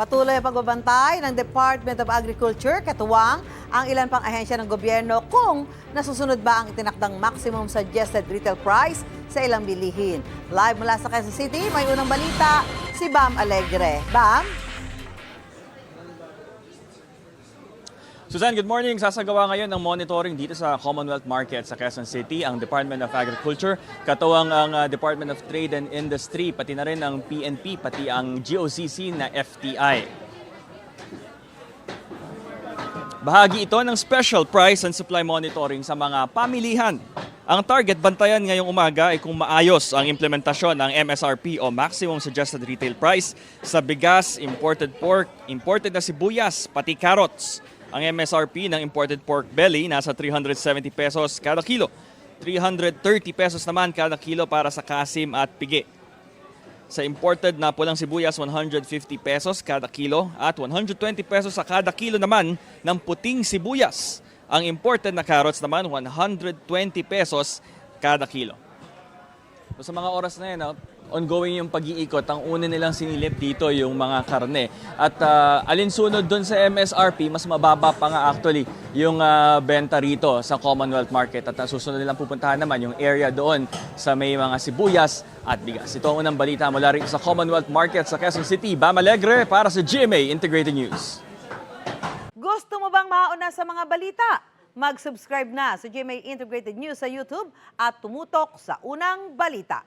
Patuloy ang pagbabantay ng Department of Agriculture, katuwang ang ilan pang ahensya ng gobyerno kung nasusunod ba ang itinakdang maximum suggested retail price sa ilang bilihin. Live mula sa Quezon City, may unang balita si Bam Alegre. Bam? Suzanne, good morning. Sasagawa ngayon ng monitoring dito sa Commonwealth Market sa Quezon City ang Department of Agriculture, katuwang ang Department of Trade and Industry, pati na rin ang PNP, pati ang GOCC na FTI. Bahagi ito ng special price and supply monitoring sa mga pamilihan. Ang target bantayan ngayong umaga ay kung maayos ang implementasyon ng MSRP o Maximum Suggested Retail Price sa bigas, imported pork, imported na sibuyas, pati carrots. Ang MSRP ng imported pork belly nasa 370 pesos kada kilo. 330 pesos naman kada kilo para sa kasim at pigi. Sa imported na pulang sibuyas, 150 pesos kada kilo at 120 pesos sa kada kilo naman ng puting sibuyas. Ang imported na carrots naman, 120 pesos kada kilo. So, sa mga oras na yan, ongoing yung pag-iikot. Ang una nilang sinilip dito yung mga karne. At alinsunod doon sa MSRP, mas mababa pa nga actually yung benta rito sa Commonwealth Market. At susunod nilang pupuntahan naman yung area doon sa may mga sibuyas at bigas. Ito ang unang balita mula rito sa Commonwealth Market sa Quezon City. Bam Alegre para sa GMA Integrated News. Gusto mo bang mauna sa mga balita? Mag-subscribe na sa GMA Integrated News sa YouTube at tumutok sa unang balita.